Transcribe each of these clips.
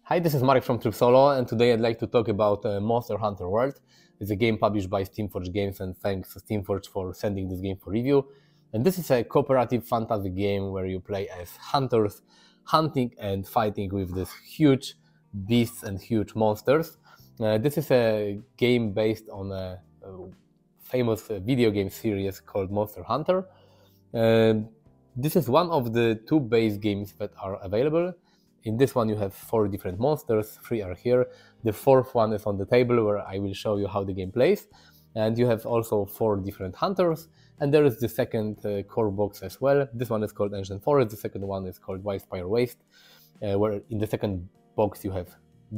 Hi, this is Marek from TripSolo, and today I'd like to talk about Monster Hunter World. It's a game published by Steamforge Games, and thanks to Steamforge for sending this game for review. And this is a cooperative fantasy game where you play as hunters, hunting and fighting with these huge beasts and huge monsters. This is a game based on a famous video game series called Monster Hunter. This is one of the two base games that are available. In this one you have 4 different monsters, 3 are here. The 4th one is on the table where I will show you how the game plays. And you have also 4 different hunters. And there is the second core box as well. This one is called Ancient Forest, the second one is called Wildspire Waste, where in the second box you have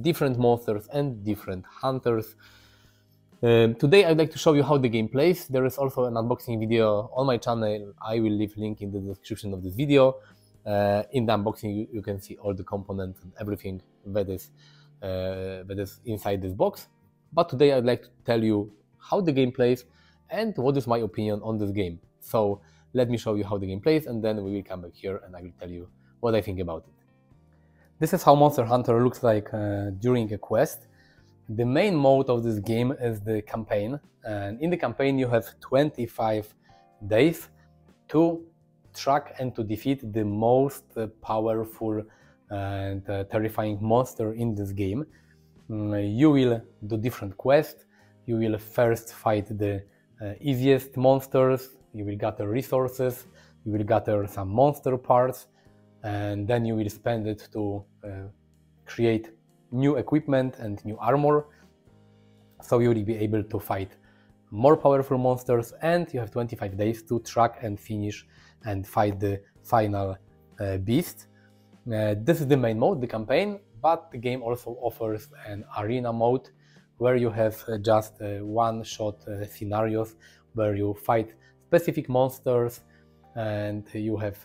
different monsters and different hunters. Today I'd like to show you how the game plays. There is also an unboxing video on my channel. I will leave a link in the description of this video. In the unboxing you can see all the components and everything that is inside this box. But today I'd like to tell you how the game plays and what is my opinion on this game. So let me show you how the game plays, and then we will come back here and I will tell you what I think about it. This is how Monster Hunter looks like during a quest. The main mode of this game is the campaign, and in the campaign you have 25 days to track and to defeat the most powerful and terrifying monster in this game. You will do different quests. You will first fight the easiest monsters, you will gather resources, you will gather some monster parts, and then you will spend it to create new equipment and new armor, so you will be able to fight more powerful monsters, and you have 25 days to track and finish and fight the final beast. This is the main mode, the campaign, but the game also offers an arena mode where you have just one-shot scenarios where you fight specific monsters and you have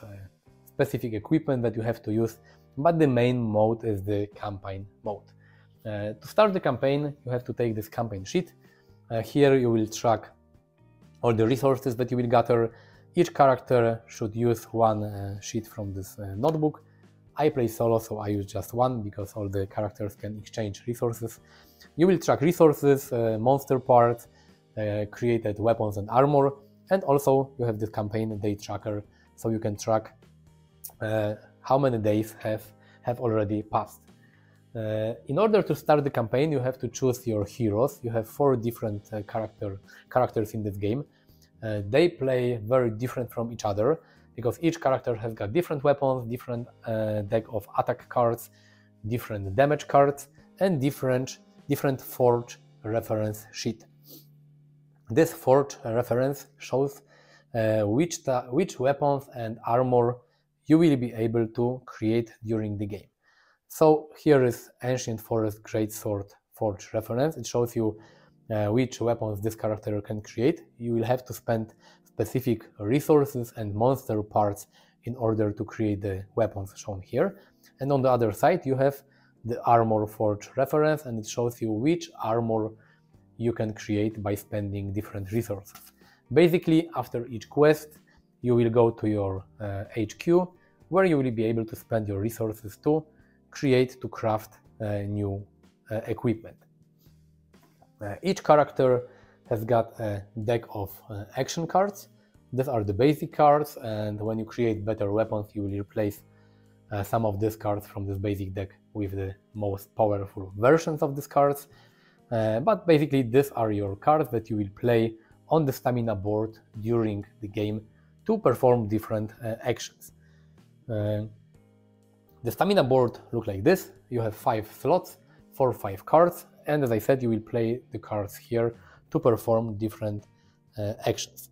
specific equipment that you have to use, but the main mode is the campaign mode. To start the campaign you have to take this campaign sheet. Here you will track all the resources that you will gather. Each character should use one sheet from this notebook. I play solo, so I use just one because all the characters can exchange resources. You will track resources, monster parts, created weapons and armor, and also you have this campaign day tracker, so you can track how many days have already passed. In order to start the campaign you have to choose your heroes. You have 4 different characters in this game. They play very different from each other because each character has got different weapons, different deck of attack cards, different damage cards, and different Forge reference sheet. This Forge reference shows which weapons and armor you will be able to create during the game. So here is Ancient Forest Greatsword Forge reference. It shows you which weapons this character can create. You will have to spend specific resources and monster parts in order to create the weapons shown here. And on the other side you have the Armor Forge reference, and it shows you which armor you can create by spending different resources. Basically, after each quest you will go to your HQ, where you will be able to spend your resources to craft new equipment. Each character has got a deck of action cards. These are the basic cards, and when you create better weapons you will replace some of these cards from this basic deck with the most powerful versions of these cards. But basically these are your cards that you will play on the stamina board during the game to perform different actions. The stamina board looks like this. You have 5 slots for 5 cards, and as I said you will play the cards here to perform different actions.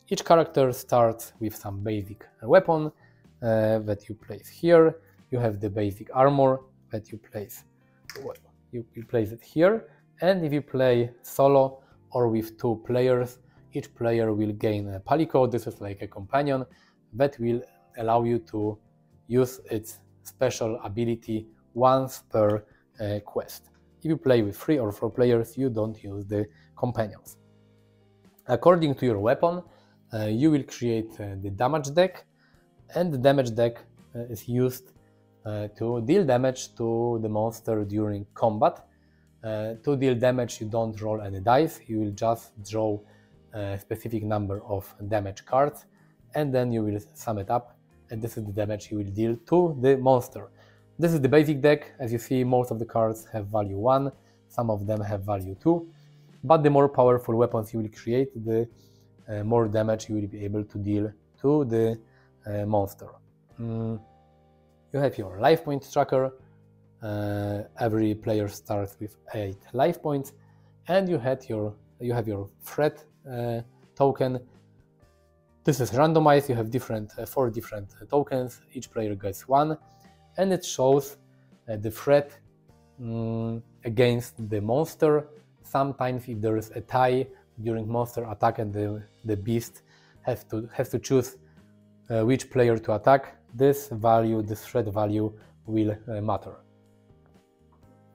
Each character starts with some basic weapon that you place here. You have the basic armor that you place. You place it here, and if you play solo or with 2 players, each player will gain a Palico. This is like a companion that will allow you to use its special ability once per quest. If you play with 3 or 4 players, you don't use the companions. According to your weapon, you will create the damage deck, and the damage deck is used to deal damage to the monster during combat. To deal damage, you don't roll any dice, you will just draw a specific number of damage cards, and then you will sum it up, and this is the damage you will deal to the monster. This is the basic deck. As you see, most of the cards have value 1, some of them have value 2, but the more powerful weapons you will create, the more damage you will be able to deal to the monster. You have your life point tracker. Every player starts with 8 life points, and you have your threat token. This is randomized. You have 4 different tokens. Each player gets 1, and it shows the threat against the monster. Sometimes if there is a tie during monster attack and the beast has to choose which player to attack, this threat value will matter.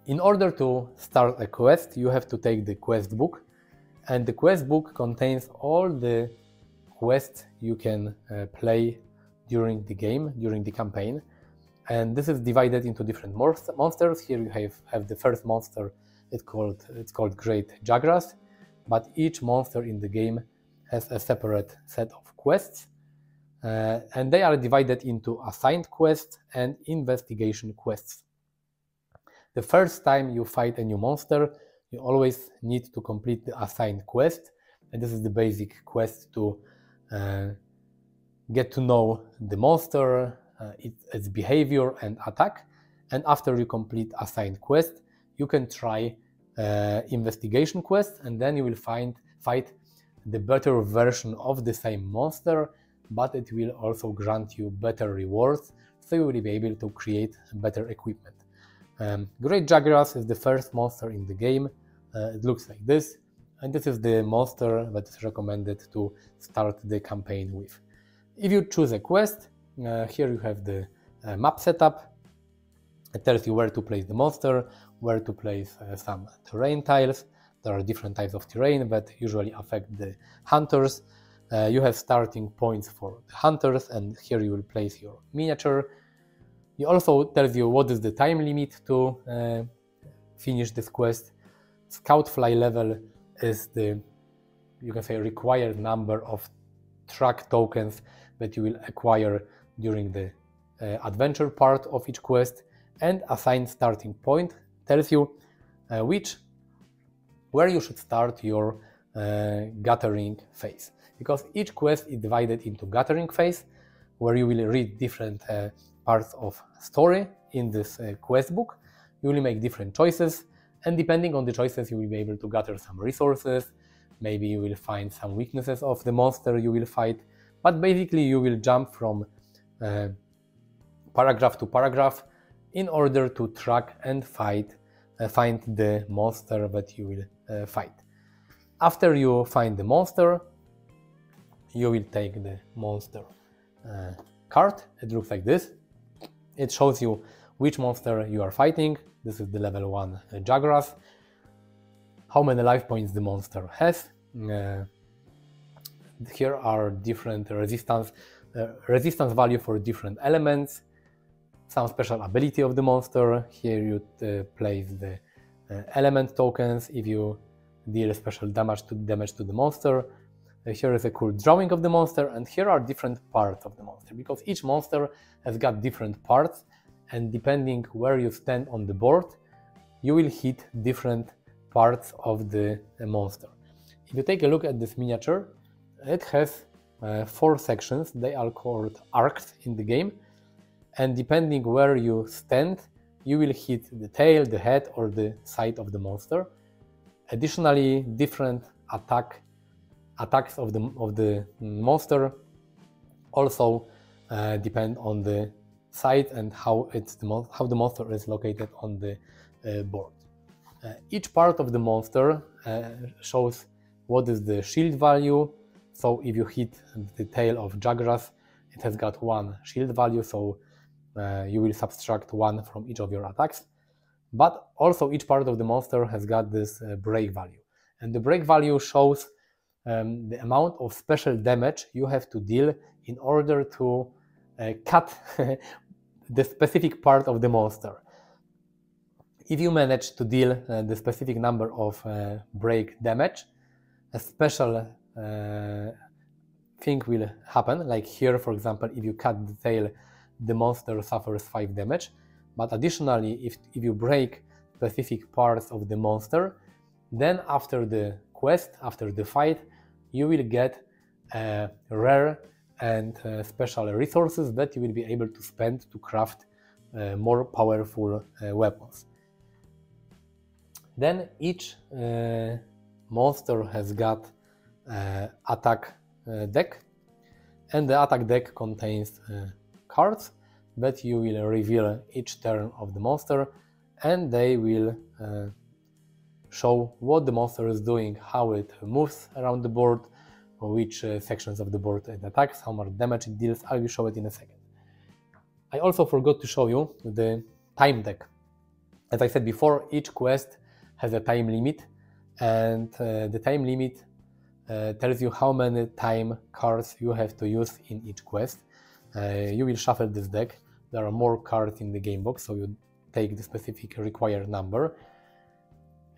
In order to start a quest, you have to take the quest book, and the quest book contains all the quests you can play during the game, during the campaign. And this is divided into different monsters. Here you have the first monster. It's called Great Jagras, but each monster in the game has a separate set of quests, and they are divided into assigned quests and investigation quests. The first time you fight a new monster, you always need to complete the assigned quest, and this is the basic quest to get to know the monster, its behavior and attack. And after you complete assigned quest, you can try investigation quest, and then you will fight the better version of the same monster, but it will also grant you better rewards, so you will be able to create better equipment. Great Jagras is the first monster in the game. It looks like this, and this is the monster that is recommended to start the campaign with. If you choose a quest, here you have the map setup. It tells you where to place the monster, where to place some terrain tiles. There are different types of terrain that usually affect the hunters. You have starting points for the hunters, and here you will place your miniature. It also tells you what is the time limit to finish this quest. Scout fly level is the, you can say, required number of track tokens that you will acquire during the adventure part of each quest. And assigned starting point tells you where you should start your gathering phase, because each quest is divided into gathering phase, where you will read different parts of story in this quest book. You will make different choices, and depending on the choices you will be able to gather some resources. Maybe you will find some weaknesses of the monster you will fight, but basically you will jump from paragraph to paragraph in order to track and find the monster that you will fight. After you find the monster, you will take the monster card. It looks like this. It shows you which monster you are fighting. This is the level 1 Jagras. How many life points the monster has. Here are different resistance value for different elements. Some special ability of the monster. Here you place the element tokens if you deal special damage to the monster. Here is a cool drawing of the monster, and here are different parts of the monster, because each monster has got different parts, and depending where you stand on the board, you will hit different parts of the monster. If you take a look at this miniature, it has 4 sections. They are called arcs in the game, and depending where you stand, you will hit the tail, the head, or the side of the monster. Additionally, different attacks of the monster also depend on the side and how the monster is located on the board. Each part of the monster shows what is the shield value. So if you hit the tail of Jagras, it has got 1 shield value, so you will subtract 1 from each of your attacks. But also each part of the monster has got this break value, and the break value shows the amount of special damage you have to deal in order to cut the specific part of the monster. If you manage to deal the specific number of break damage, a special thing will happen. Like here, for example, if you cut the tail, the monster suffers 5 damage. But additionally, if you break specific parts of the monster, then after the quest, after the fight, you will get rare and special resources that you will be able to spend to craft more powerful weapons. Then each monster has got attack deck, and the attack deck contains cards that you will reveal each turn of the monster, and they will show what the monster is doing, how it moves around the board, which sections of the board it attacks, how much damage it deals. I will show it in a second. I also forgot to show you the time deck. As I said before, each quest has a time limit, and the time limit tells you how many time cards you have to use in each quest. You will shuffle this deck. There are more cards in the game box, so you take the specific required number.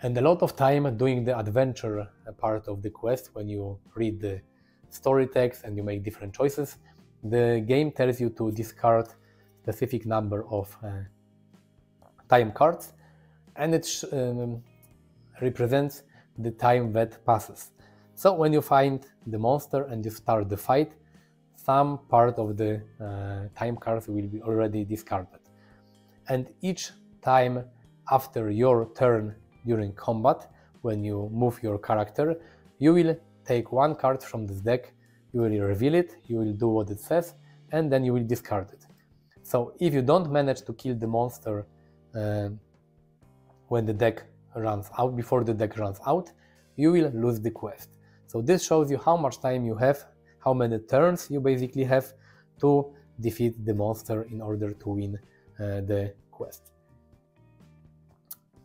And a lot of time doing the adventure part of the quest, when you read the story text and you make different choices, the game tells you to discard specific number of time cards, and it represents the time that passes. So when you find the monster and you start the fight, some part of the time cards will be already discarded. And each time after your turn during combat, when you move your character, you will take one card from this deck, you will reveal it, you will do what it says, and then you will discard it. So if you don't manage to kill the monster when the deck runs out, before the deck runs out, you will lose the quest. So this shows you how much time you have, how many turns you basically have to defeat the monster in order to win the quest.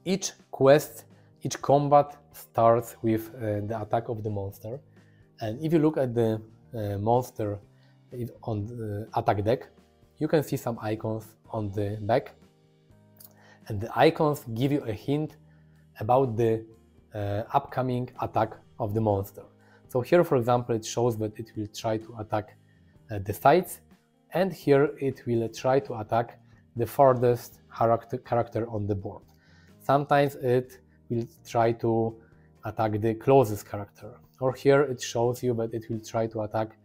Each quest, each combat starts with the attack of the monster, and if you look at the monster on the attack deck, you can see some icons on the back, and the icons give you a hint about the upcoming attack of the monster. So here, for example, it shows that it will try to attack the sides, and here it will try to attack the farthest character on the board. Sometimes it will try to attack the closest character, or here it shows you that it will try to attack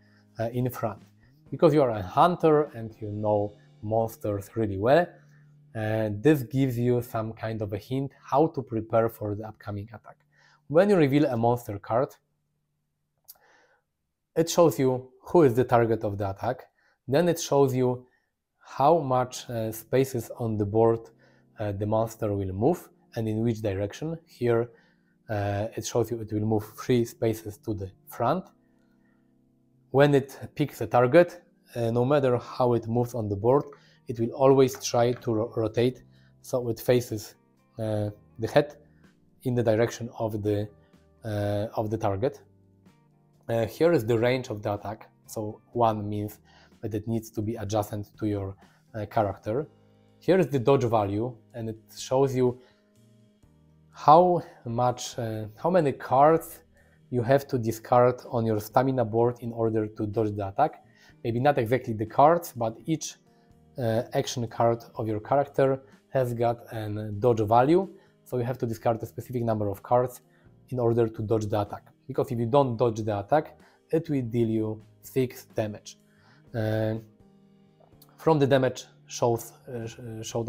in front. Because you are a hunter and you know monsters really well, this gives you some kind of a hint how to prepare for the upcoming attack. When you reveal a monster card, it shows you who is the target of the attack, then it shows you how much spaces on the board the monster will move and in which direction. Here it shows you it will move 3 spaces to the front. When it picks a target, no matter how it moves on the board, it will always try to rotate so it faces the head in the direction of the target. Here is the range of the attack. So 1 means that it needs to be adjacent to your character. Here is the dodge value, and it shows you how many cards you have to discard on your stamina board in order to dodge the attack. Maybe not exactly the cards, but each action card of your character has got a dodge value, so you have to discard a specific number of cards in order to dodge the attack. Because if you don't dodge the attack, it will deal you 6 damage. From the damage showed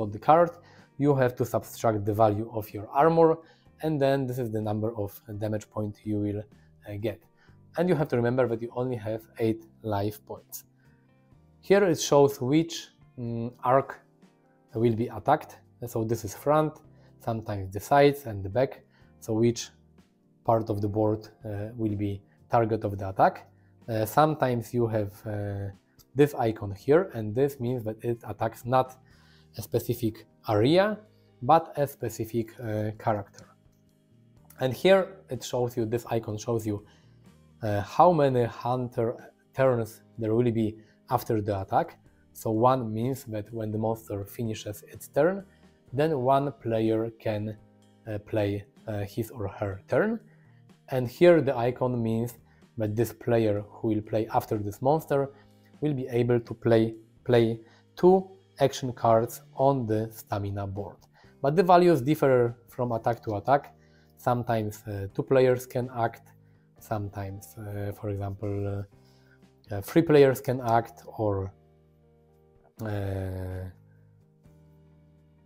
on the card, you have to subtract the value of your armor, and then this is the number of damage points you will get. And you have to remember that you only have 8 life points. Here it shows which arc will be attacked. So this is front, sometimes the sides and the back. So which part of the board will be target of the attack. Sometimes you have this icon here, and this means that it attacks not a specific area, but a specific character. And here it shows you, this icon shows you how many hunter turns there will be after the attack. So 1 means that when the monster finishes its turn, then one player can play his or her turn. And here the icon means that this player who will play after this monster will be able to play 2 action cards on the stamina board. But the values differ from attack to attack. Sometimes 2 players can act, sometimes, for example, 3 players can act, or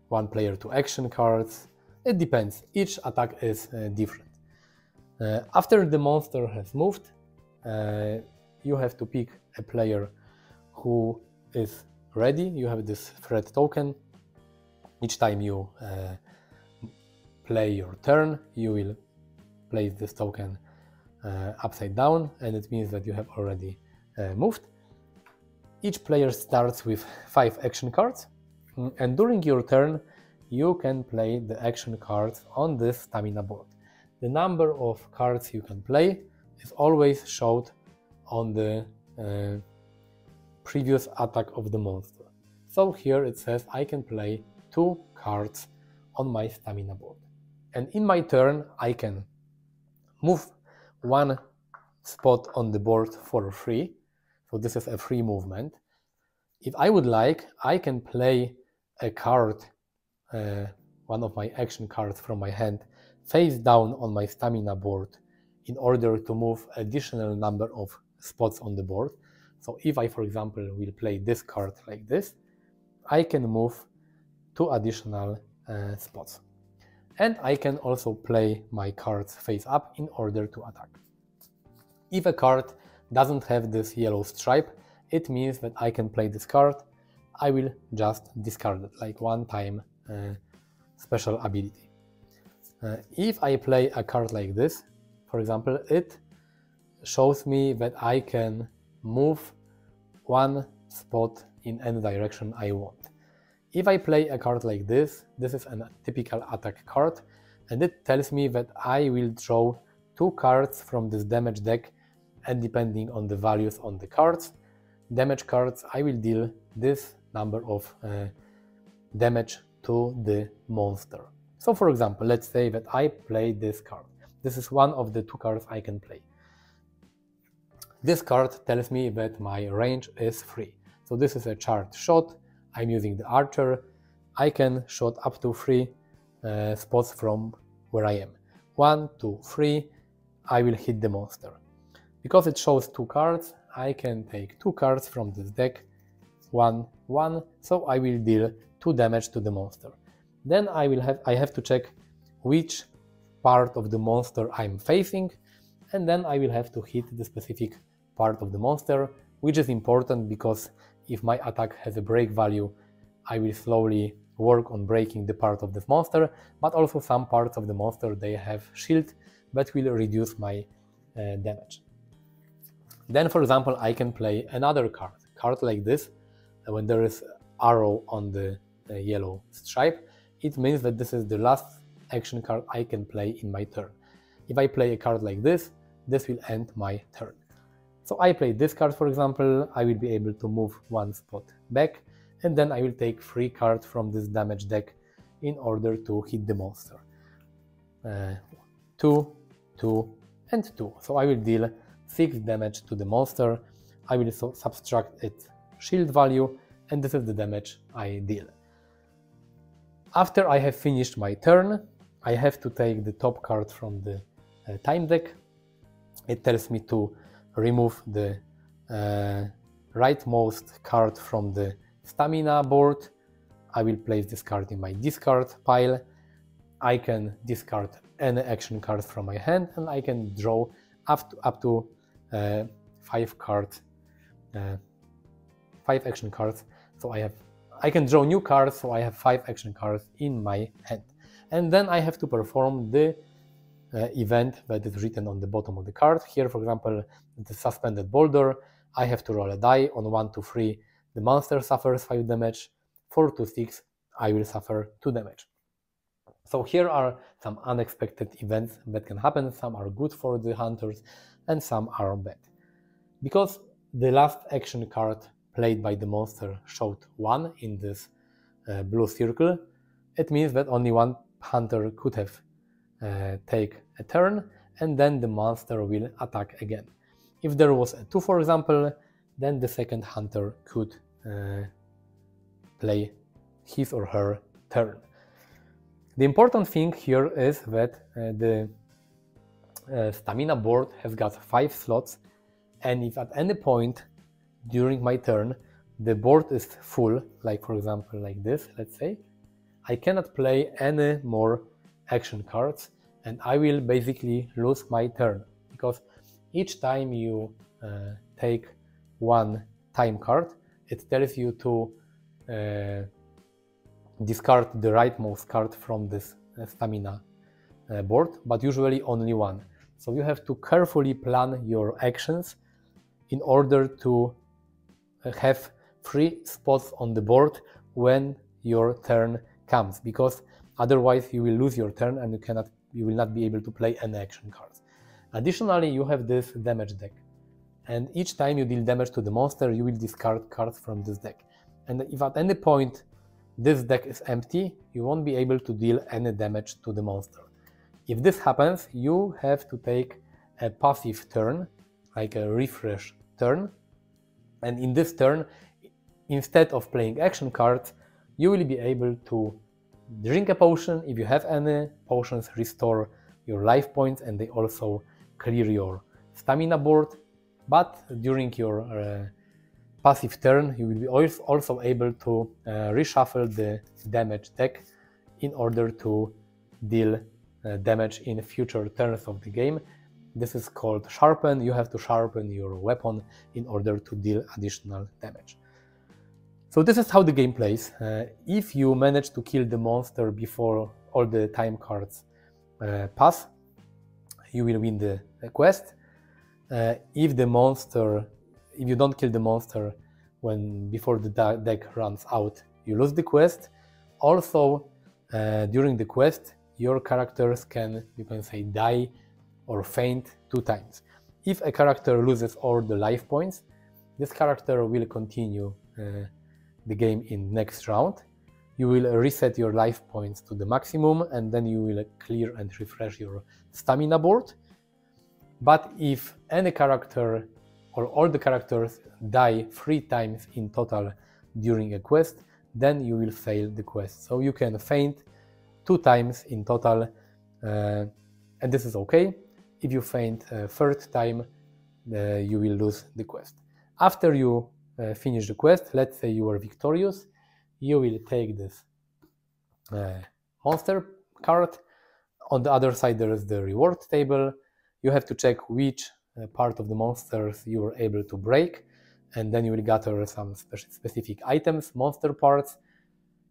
1 player 2 action cards. It depends, each attack is different. After the monster has moved, you have to pick a player who is ready. You have this threat token. Each time you play your turn, you will place this token upside down, and it means that you have already moved. Each player starts with 5 action cards, and during your turn you can play the action cards on this stamina board. The number of cards you can play is always showed on the previous attack of the monster. So here it says I can play 2 cards on my stamina board. And in my turn I can move 1 spot on the board for free. So this is a free movement. If I would like, I can play a card, one of my action cards from my hand, face down on my stamina board in order to move additional number of spots on the board. So if I, for example, will play this card like this, I can move 2 additional spots. And I can also play my cards face up in order to attack. If a card doesn't have this yellow stripe, it means that I can play this card. I will just discard it, like one-time special ability. If I play a card like this, for example, it shows me that I can move 1 spot in any direction I want. If I play a card like this, this is a typical attack card, and it tells me that I will draw 2 cards from this damage deck, and depending on the values on the cards, damage cards, I will deal this number of damage to the monster. So for example, let's say that I play this card. This is one of the 2 cards I can play. This card tells me that my range is 3. So this is a charged shot. I'm using the archer. I can shot up to 3 spots from where I am. 1, 2, 3, I will hit the monster. Because it shows 2 cards, I can take 2 cards from this deck, 1, 1, so I will deal 2 damage to the monster. Then I have to check which part of the monster I'm facing, and then I will have to hit the specific part of the monster, which is important because if my attack has a break value, I will slowly work on breaking the part of this monster, but also some parts of the monster, they have shield that will reduce my damage. Then, for example, I can play another card like this. When there is arrow on the yellow stripe, it means that this is the last action card I can play in my turn. If I play a card like this, this will end my turn. So I play this card, for example, I will be able to move 1 spot back, and then I will take 3 cards from this damage deck in order to hit the monster. 2, 2, and 2. So I will deal 6 damage to the monster. I will subtract its shield value, and this is the damage I deal. After I have finished my turn, I have to take the top card from the time deck. It tells me to remove the rightmost card from the stamina board. I will place this card in my discard pile. I can discard any action cards from my hand, and I can draw up to 5 cards, 5 action cards. So I can draw new cards, so I have 5 action cards in my hand. And then I have to perform the event that is written on the bottom of the card. Here, for example, the suspended boulder. I have to roll a die. On 1 to 3, the monster suffers 5 damage. 4 to 6, I will suffer 2 damage. So here are some unexpected events that can happen. Some are good for the hunters and some are bad. Because the last action card played by the monster showed 1 in this blue circle, it means that only one hunter could have take a turn, and then the monster will attack again. If there was a 2, for example, then the second hunter could play his or her turn. The important thing here is that the stamina board has got 5 slots, and if at any point during my turn the board is full, like for example like this, let's say, I cannot play any more action cards, and I will basically lose my turn, because each time you take one time card, it tells you to discard the rightmost card from this stamina board, but usually only one. So you have to carefully plan your actions in order to have 3 spots on the board when your turn comes, because otherwise you will lose your turn and you will not be able to play any action cards. Additionally, you have this damage deck, and each time you deal damage to the monster, you will discard cards from this deck. And if at any point this deck is empty, you won't be able to deal any damage to the monster. If this happens, you have to take a passive turn, like a refresh turn, and in this turn, instead of playing action cards, you will be able to drink a potion. If you have any, potions restore your life points and they also clear your stamina board, but during your passive turn you will be also able to reshuffle the damage deck in order to deal damage in future turns of the game. This is called sharpen. You have to sharpen your weapon in order to deal additional damage. So this is how the game plays. If you manage to kill the monster before all the time cards pass, you will win the quest. If you don't kill the monster before the deck runs out, you lose the quest. Also, during the quest, your characters can, you can say, die or faint 2 times. If a character loses all the life points, this character will continue the game in next round. You will reset your life points to the maximum, and then you will clear and refresh your stamina board. But if any character or all the characters die 3 times in total during a quest, then you will fail the quest. So you can faint 2 times in total, and this is okay. If you faint a 3rd time, you will lose the quest. After you finish the quest, let's say you are victorious, you will take this monster card. On the other side there is the reward table. You have to check which part of the monsters you were able to break, and then you will gather some specific items, monster parts.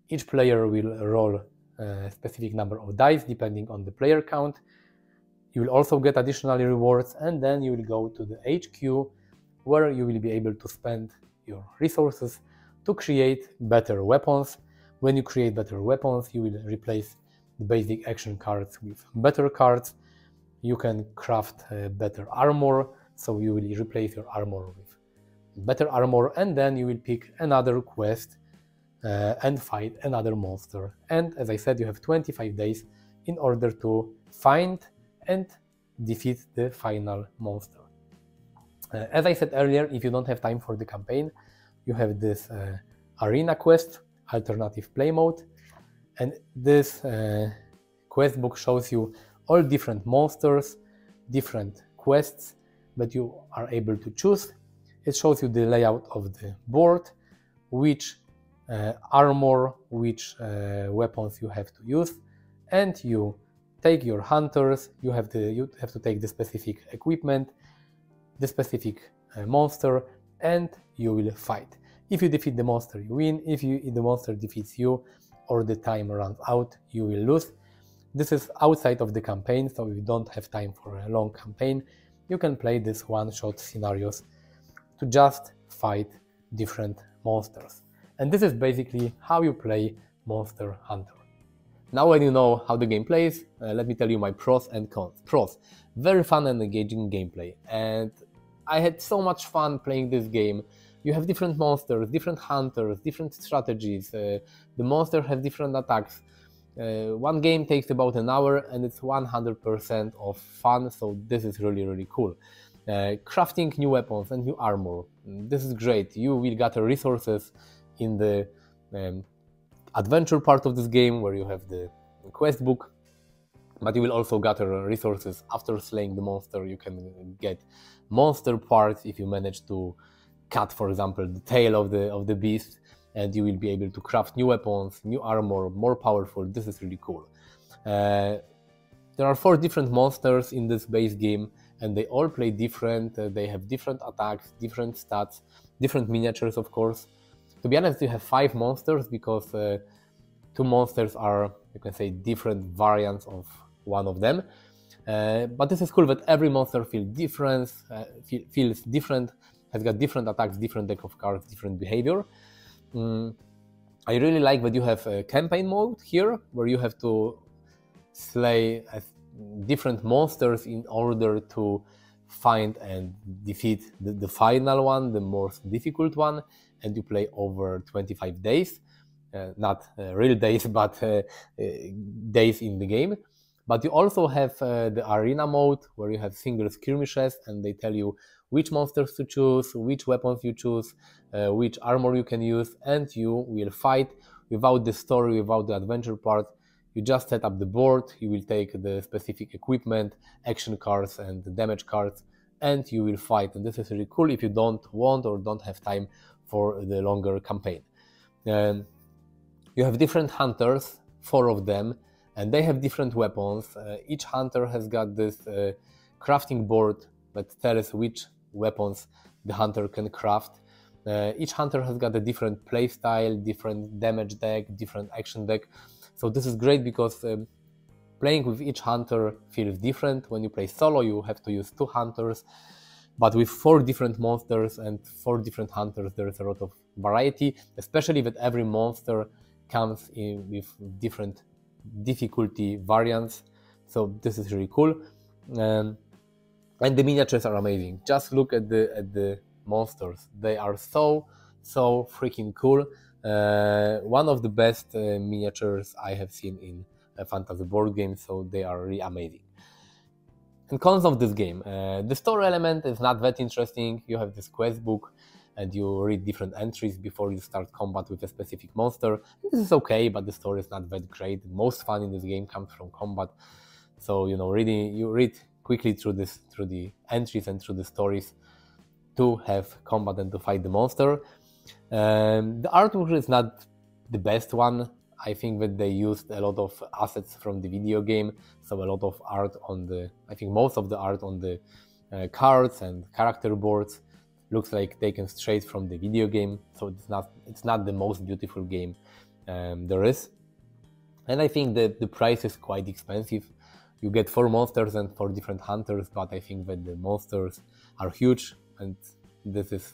Each player will roll a specific number of dice depending on the player count. You will also get additional rewards, and then you will go to the HQ, where you will be able to spend your resources to create better weapons. When you create better weapons, you will replace the basic action cards with better cards. You can craft better armor, so you will replace your armor with better armor, and then you will pick another quest and fight another monster. And as I said, you have 25 days in order to find and defeat the final monster. As I said earlier, if you don't have time for the campaign, you have this arena quest, alternative play mode, and this quest book shows you all different monsters, different quests that you are able to choose. It shows you the layout of the board, which armor, which weapons you have to use, and you take your hunters. You have to take the specific equipment, the specific monster, and you will fight. If you defeat the monster, you win. If the monster defeats you or the time runs out, you will lose. This is outside of the campaign, so if you don't have time for a long campaign, you can play this one-shot scenarios to just fight different monsters. And this is basically how you play Monster Hunter. Now when you know how the game plays, let me tell you my pros and cons. Pros: very fun and engaging gameplay, and I had so much fun playing this game. you have different monsters, different hunters, different strategies. The monsters have different attacks. One game takes about an hour and it's 100% of fun, so this is really cool. Crafting new weapons and new armor, this is great. You will gather resources in the adventure part of this game where you have the quest book, but you will also gather resources after slaying the monster. You can get monster parts if you manage to cut, for example, the tail of the beast, and you will be able to craft new weapons, new armor, more powerful. This is really cool. There are 4 different monsters in this base game, and they all play different. They have different attacks, different stats, different miniatures, of course. To be honest, you have 5 monsters because 2 monsters are, you can say, different variants of one of them. But this is cool that every monster feels different, has got different attacks, different deck of cards, different behavior. I really like that you have a campaign mode here, where you have to slay different monsters in order to find and defeat the final one, the most difficult one, and you play over 25 days. Not real days, but days in the game. But you also have the arena mode, where you have single skirmishes, and they tell you which monsters to choose, which weapons you choose, which armor you can use, and you will fight without the story, without the adventure part. You just set up the board, you will take the specific equipment, action cards and the damage cards, and you will fight. And this is really cool if you don't want or don't have time for the longer campaign. You have different hunters, 4 of them, and they have different weapons. Each hunter has got this crafting board that tells which weapons the hunter can craft. Each hunter has got a different playstyle, different damage deck, different action deck. So this is great because playing with each hunter feels different. When you play solo, you have to use 2 hunters, but with 4 different monsters and 4 different hunters, there is a lot of variety, especially that every monster comes in with different difficulty variants. So this is really cool. And the miniatures are amazing. Just look at the monsters. They are so freaking cool. One of the best miniatures I have seen in a fantasy board game, so they are really amazing. And cons of this game. The story element is not that interesting. You have this quest book and you read different entries before you start combat with a specific monster. This is okay, but the story is not that great. The most fun in this game comes from combat. So, you read quickly through the entries and through the stories to have combat and to fight the monster. The artwork is not the best one. I think that they used a lot of assets from the video game, so a lot of art I think most of the art on the cards and character boards looks like taken straight from the video game, so it's not the most beautiful game there is. And I think that the price is quite expensive. You get 4 monsters and 4 different hunters, but I think that the monsters are huge, and this is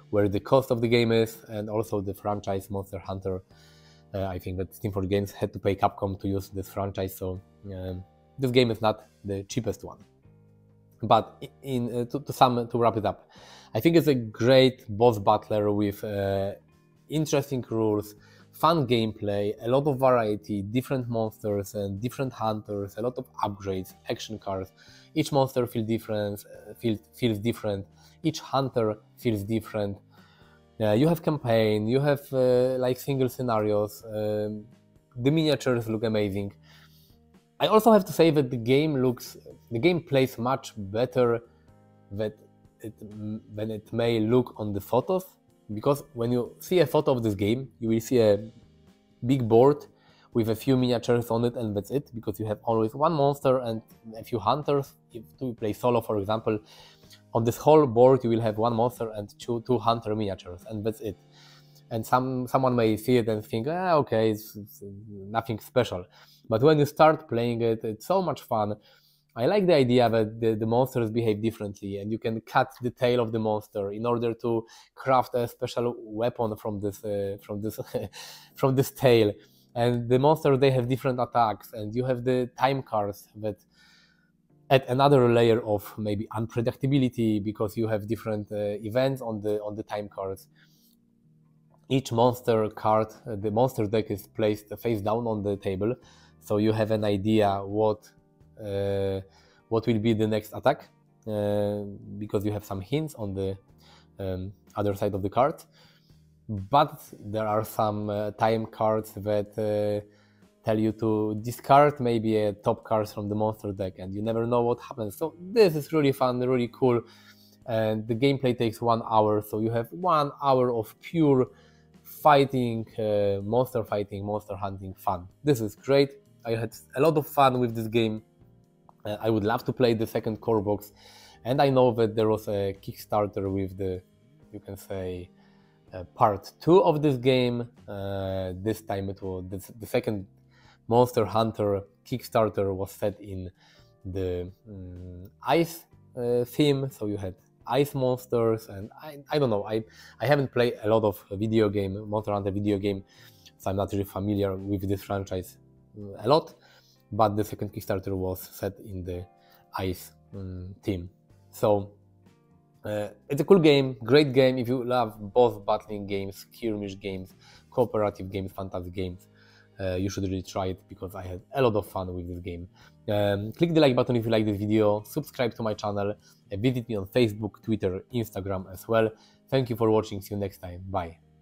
where the cost of the game is, and also the franchise Monster Hunter. I think that Steam Forge Games had to pay Capcom to use this franchise, so this game is not the cheapest one. But to wrap it up, I think it's a great boss battler with interesting rules, fun gameplay, a lot of variety, different monsters and different hunters, a lot of upgrades, action cards. Each monster feels different. Each hunter feels different. You have campaign, you have like single scenarios. The miniatures look amazing. I also have to say that the game plays much better than it may look on the photos, because when you see a photo of this game, you will see a big board with a few miniatures on it, and that's it, because you have always one monster and a few hunters. If you play solo, for example, on this whole board you will have one monster and two hunter miniatures, and that's it. And someone may see it and think, okay, it's nothing special. But when you start playing it, it's so much fun. I like the idea that the monsters behave differently, and you can cut the tail of the monster in order to craft a special weapon from this from this tail. And the monsters, they have different attacks, and you have the time cards that add another layer of maybe unpredictability, because you have different events on the time cards. Each monster card, the monster deck is placed face down on the table, so you have an idea what will be the next attack, because you have some hints on the other side of the card. But there are some time cards that tell you to discard maybe a top cards from the monster deck, and you never know what happens. So this is really fun, really cool, and the gameplay takes 1 hour, so you have 1 hour of pure fighting, monster hunting fun. This is great. I had a lot of fun with this game. I would love to play the second core box, and I know that there was a Kickstarter with the, you can say, part 2 of this game. This time it was the second Monster Hunter Kickstarter was set in the ice theme, so you had ice monsters, and I don't know, I haven't played a lot of Monster Hunter video game, so I'm not really familiar with this franchise a lot, but the second Kickstarter was set in the ice theme. So it's a cool game, great game. If you love both battling games, skirmish games, cooperative games, fantasy games, you should really try it, because I had a lot of fun with this game. Click the like button if you like this video, subscribe to my channel, visit me on Facebook, Twitter, Instagram as well. Thank you for watching, see you next time, bye.